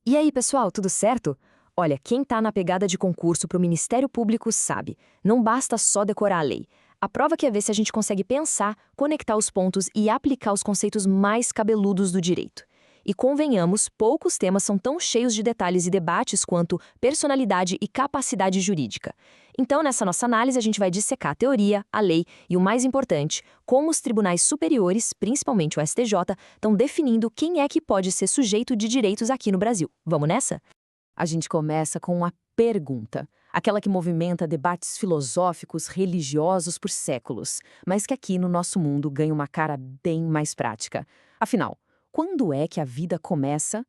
E aí, pessoal, tudo certo? Olha, quem tá na pegada de concurso para o Ministério Público sabe, não basta só decorar a lei. A prova quer ver se a gente consegue pensar, conectar os pontos e aplicar os conceitos mais cabeludos do direito. E convenhamos, poucos temas são tão cheios de detalhes e debates quanto personalidade e capacidade jurídica. Então, nessa nossa análise, a gente vai dissecar a teoria, a lei e, o mais importante, como os tribunais superiores, principalmente o STJ, estão definindo quem é que pode ser sujeito de direitos aqui no Brasil. Vamos nessa? A gente começa com uma pergunta, aquela que movimenta debates filosóficos, religiosos por séculos, mas que aqui no nosso mundo ganha uma cara bem mais prática. Afinal, quando é que a vida começa?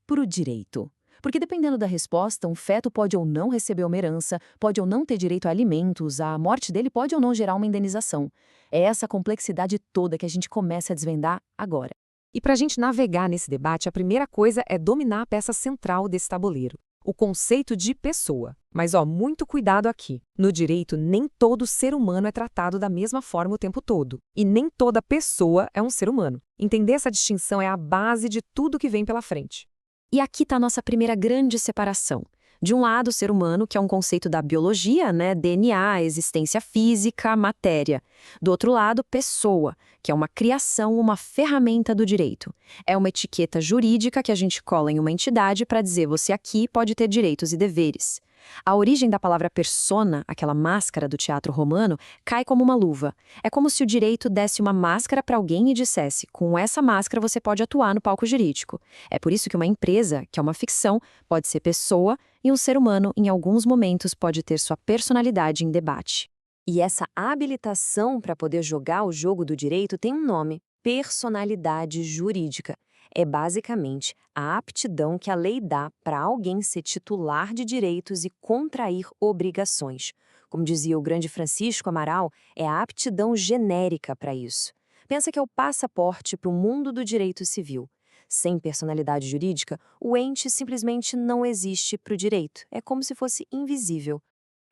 Por o direito. Porque dependendo da resposta, um feto pode ou não receber uma herança, pode ou não ter direito a alimentos, a morte dele pode ou não gerar uma indenização. É essa complexidade toda que a gente começa a desvendar agora. E para a gente navegar nesse debate, a primeira coisa é dominar a peça central desse tabuleiro, o conceito de pessoa. Mas, muito cuidado aqui. No direito, nem todo ser humano é tratado da mesma forma o tempo todo. E nem toda pessoa é um ser humano. Entender essa distinção é a base de tudo que vem pela frente. E aqui está a nossa primeira grande separação. De um lado, o ser humano, que é um conceito da biologia, né? DNA, existência física, matéria. Do outro lado, pessoa, que é uma criação, uma ferramenta do direito. É uma etiqueta jurídica que a gente cola em uma entidade para dizer você aqui pode ter direitos e deveres. A origem da palavra persona, aquela máscara do teatro romano, cai como uma luva. É como se o direito desse uma máscara para alguém e dissesse, com essa máscara você pode atuar no palco jurídico. É por isso que uma empresa, que é uma ficção, pode ser pessoa e um ser humano, em alguns momentos, pode ter sua personalidade em debate. E essa habilitação para poder jogar o jogo do direito tem um nome: personalidade jurídica. É basicamente a aptidão que a lei dá para alguém ser titular de direitos e contrair obrigações. Como dizia o grande Francisco Amaral, é a aptidão genérica para isso. Pensa que é o passaporte para o mundo do direito civil. Sem personalidade jurídica, o ente simplesmente não existe para o direito. É como se fosse invisível.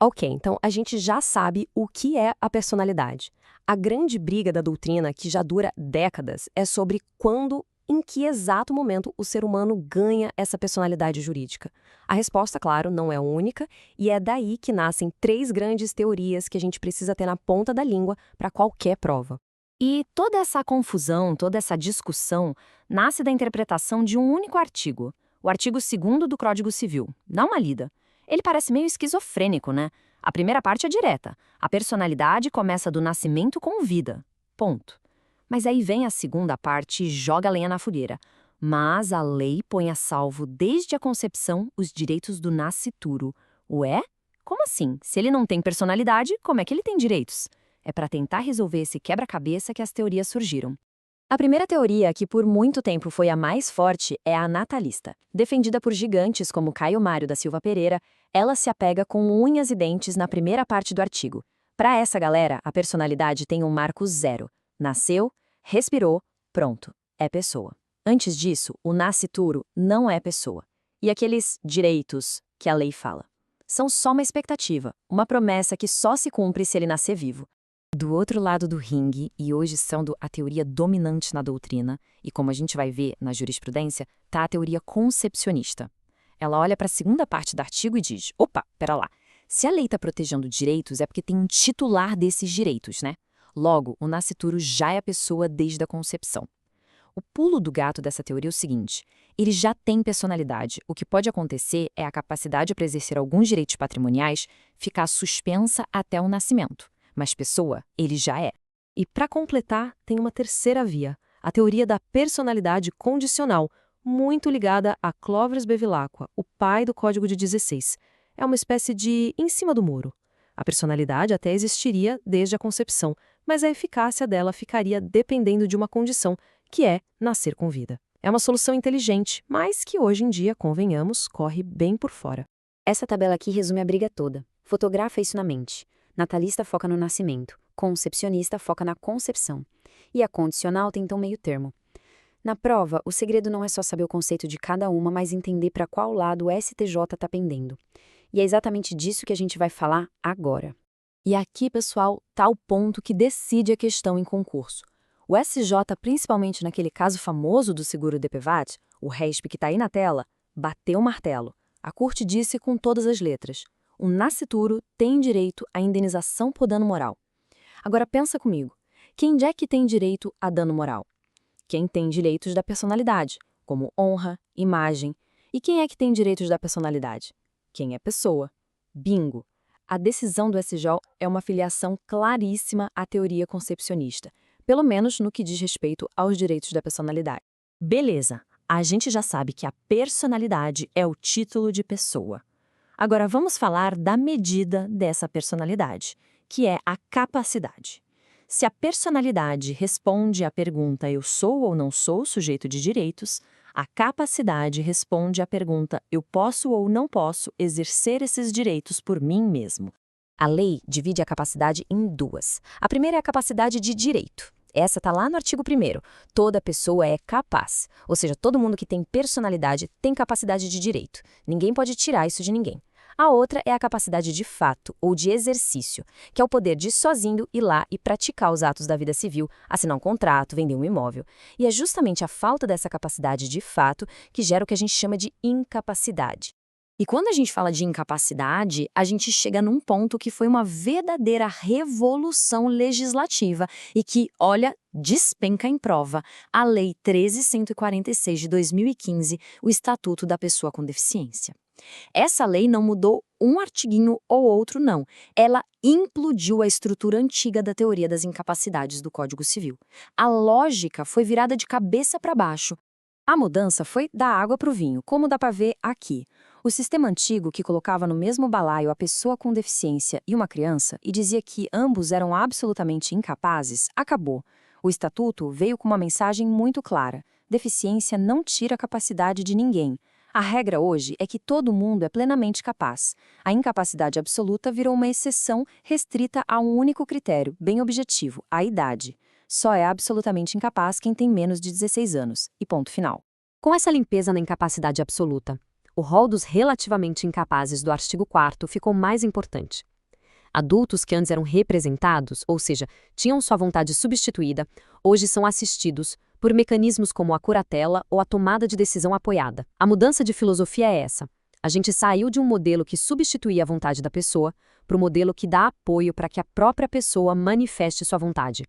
Ok, então a gente já sabe o que é a personalidade. A grande briga da doutrina, que já dura décadas, é sobre quando, em que exato momento o ser humano ganha essa personalidade jurídica. A resposta, claro, não é única, e é daí que nascem três grandes teorias que a gente precisa ter na ponta da língua para qualquer prova. E toda essa confusão, toda essa discussão, nasce da interpretação de um único artigo, o artigo 2º do Código Civil. Dá uma lida. Ele parece meio esquizofrênico, né? A primeira parte é direta. A personalidade começa do nascimento com vida. Ponto. Mas aí vem a segunda parte e joga a lenha na fogueira. Mas a lei põe a salvo desde a concepção os direitos do nascituro. Ué? Como assim? Se ele não tem personalidade, como é que ele tem direitos? É para tentar resolver esse quebra-cabeça que as teorias surgiram. A primeira teoria, que por muito tempo foi a mais forte, é a natalista. Defendida por gigantes como Caio Mário da Silva Pereira, ela se apega com unhas e dentes na primeira parte do artigo. Para essa galera, a personalidade tem um marco zero. Nasceu, respirou, pronto, é pessoa. Antes disso, o nascituro não é pessoa. E aqueles direitos que a lei fala são só uma expectativa, uma promessa que só se cumpre se ele nascer vivo. Do outro lado do ringue, e hoje sendo a teoria dominante na doutrina, e como a gente vai ver na jurisprudência, está a teoria concepcionista. Ela olha para a segunda parte do artigo e diz: opa, pera lá, se a lei está protegendo direitos é porque tem um titular desses direitos, né? Logo, o nascituro já é a pessoa desde a concepção. O pulo do gato dessa teoria é o seguinte: ele já tem personalidade. O que pode acontecer é a capacidade para exercer alguns direitos patrimoniais ficar suspensa até o nascimento. Mas pessoa, ele já é. E para completar, tem uma terceira via, a teoria da personalidade condicional, muito ligada a Clovis Bevilacqua, o pai do Código de 16. É uma espécie de em cima do muro. A personalidade até existiria desde a concepção, mas a eficácia dela ficaria dependendo de uma condição, que é nascer com vida. É uma solução inteligente, mas que hoje em dia, convenhamos, corre bem por fora. Essa tabela aqui resume a briga toda. Fotografa isso na mente. Natalista foca no nascimento, concepcionista foca na concepção. E a condicional tem então meio termo. Na prova, o segredo não é só saber o conceito de cada uma, mas entender para qual lado o STJ está pendendo. E é exatamente disso que a gente vai falar agora. E aqui, pessoal, está o ponto que decide a questão em concurso. O SJ, principalmente naquele caso famoso do seguro DPVAT, o RESP que está aí na tela, bateu o martelo. A corte disse com todas as letras: o nascituro tem direito à indenização por dano moral. Agora pensa comigo, quem é que tem direito a dano moral? Quem tem direitos da personalidade, como honra, imagem. E quem é que tem direitos da personalidade? Quem é pessoa. Bingo! A decisão do SJ é uma filiação claríssima à teoria concepcionista, pelo menos no que diz respeito aos direitos da personalidade. Beleza, a gente já sabe que a personalidade é o título de pessoa. Agora vamos falar da medida dessa personalidade, que é a capacidade. Se a personalidade responde à pergunta eu sou ou não sou sujeito de direitos, a capacidade responde à pergunta eu posso ou não posso exercer esses direitos por mim mesmo. A lei divide a capacidade em duas. A primeira é a capacidade de direito. Essa está lá no artigo 1º. Toda pessoa é capaz, ou seja, todo mundo que tem personalidade tem capacidade de direito. Ninguém pode tirar isso de ninguém. A outra é a capacidade de fato, ou de exercício, que é o poder de sozinho ir lá e praticar os atos da vida civil, assinar um contrato, vender um imóvel. E é justamente a falta dessa capacidade de fato que gera o que a gente chama de incapacidade. E quando a gente fala de incapacidade, a gente chega num ponto que foi uma verdadeira revolução legislativa e que, olha, despenca em prova a Lei 13.146 de 2015, o Estatuto da Pessoa com Deficiência. Essa lei não mudou um artiguinho ou outro, não. Ela implodiu a estrutura antiga da teoria das incapacidades do Código Civil. A lógica foi virada de cabeça para baixo. A mudança foi da água para o vinho, como dá para ver aqui. O sistema antigo, que colocava no mesmo balaio a pessoa com deficiência e uma criança e dizia que ambos eram absolutamente incapazes, acabou. O Estatuto veio com uma mensagem muito clara: deficiência não tira a capacidade de ninguém. A regra hoje é que todo mundo é plenamente capaz. A incapacidade absoluta virou uma exceção restrita a um único critério, bem objetivo: a idade. Só é absolutamente incapaz quem tem menos de 16 anos. E ponto final. Com essa limpeza na incapacidade absoluta, o rol dos relativamente incapazes do artigo 4º ficou mais importante. Adultos que antes eram representados, ou seja, tinham sua vontade substituída, hoje são assistidos por mecanismos como a curatela ou a tomada de decisão apoiada. A mudança de filosofia é essa. A gente saiu de um modelo que substituía a vontade da pessoa para o modelo que dá apoio para que a própria pessoa manifeste sua vontade.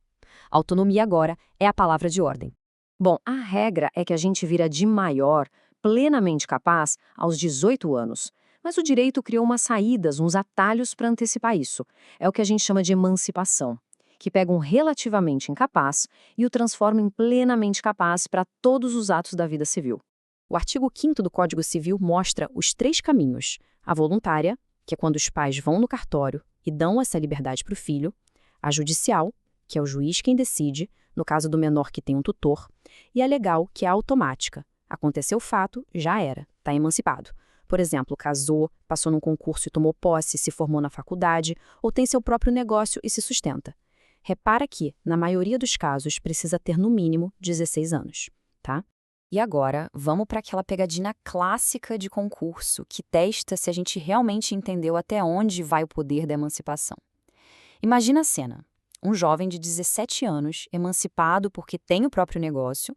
Autonomia agora é a palavra de ordem. Bom, a regra é que a gente vira de maior, plenamente capaz, aos 18 anos. Mas o direito criou umas saídas, uns atalhos para antecipar isso. É o que a gente chama de emancipação, que pega um relativamente incapaz e o transforma em plenamente capaz para todos os atos da vida civil. O artigo 5º do Código Civil mostra os 3 caminhos: a voluntária, que é quando os pais vão no cartório e dão essa liberdade para o filho; a judicial, que é o juiz quem decide, no caso do menor que tem um tutor; e a legal, que é a automática. Aconteceu o fato, já era, está emancipado. Por exemplo, casou, passou num concurso e tomou posse, se formou na faculdade, ou tem seu próprio negócio e se sustenta. Repara que, na maioria dos casos, precisa ter no mínimo 16 anos, tá? E agora, vamos para aquela pegadinha clássica de concurso, que testa se a gente realmente entendeu até onde vai o poder da emancipação. Imagina a cena. Um jovem de 17 anos, emancipado porque tem o próprio negócio,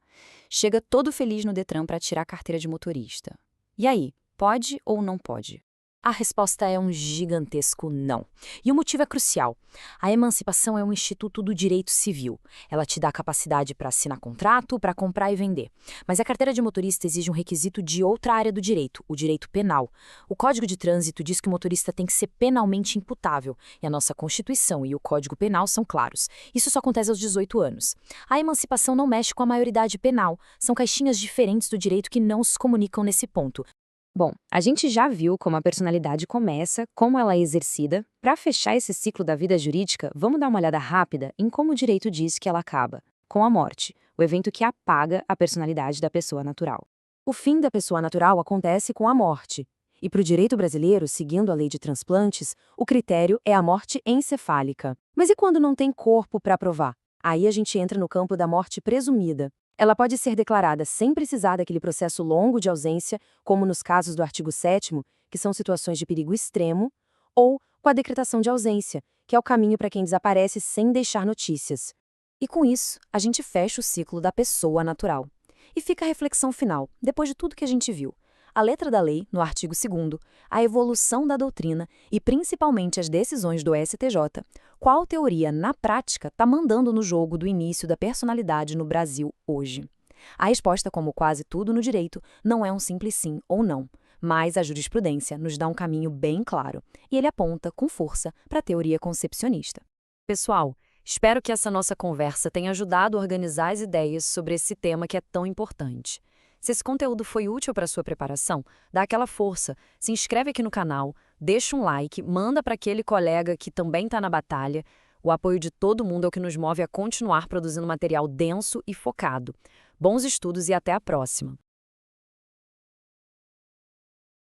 chega todo feliz no Detran para tirar a carteira de motorista. E aí, pode ou não pode? A resposta é um gigantesco não. E o motivo é crucial. A emancipação é um instituto do direito civil. Ela te dá capacidade para assinar contrato, para comprar e vender. Mas a carteira de motorista exige um requisito de outra área do direito, o direito penal. O Código de Trânsito diz que o motorista tem que ser penalmente imputável. E a nossa Constituição e o Código Penal são claros. Isso só acontece aos 18 anos. A emancipação não mexe com a maioridade penal. São caixinhas diferentes do direito que não se comunicam nesse ponto. Bom, a gente já viu como a personalidade começa, como ela é exercida. Para fechar esse ciclo da vida jurídica, vamos dar uma olhada rápida em como o direito diz que ela acaba, com a morte, o evento que apaga a personalidade da pessoa natural. O fim da pessoa natural acontece com a morte. E para o direito brasileiro, seguindo a lei de transplantes, o critério é a morte encefálica. Mas e quando não tem corpo para provar? Aí a gente entra no campo da morte presumida. Ela pode ser declarada sem precisar daquele processo longo de ausência, como nos casos do artigo 7º, que são situações de perigo extremo, ou com a decretação de ausência, que é o caminho para quem desaparece sem deixar notícias. E com isso, a gente fecha o ciclo da pessoa natural. E fica a reflexão final, depois de tudo que a gente viu. a letra da lei, no artigo 2º, a evolução da doutrina e principalmente as decisões do STJ, qual teoria, na prática, está mandando no jogo do início da personalidade no Brasil hoje? A resposta, como quase tudo no direito, não é um simples sim ou não, mas a jurisprudência nos dá um caminho bem claro, e ele aponta com força para a teoria concepcionista. Pessoal, espero que essa nossa conversa tenha ajudado a organizar as ideias sobre esse tema que é tão importante. Se esse conteúdo foi útil para a sua preparação, dá aquela força, se inscreve aqui no canal, deixa um like, manda para aquele colega que também está na batalha. O apoio de todo mundo é o que nos move a continuar produzindo material denso e focado. Bons estudos e até a próxima!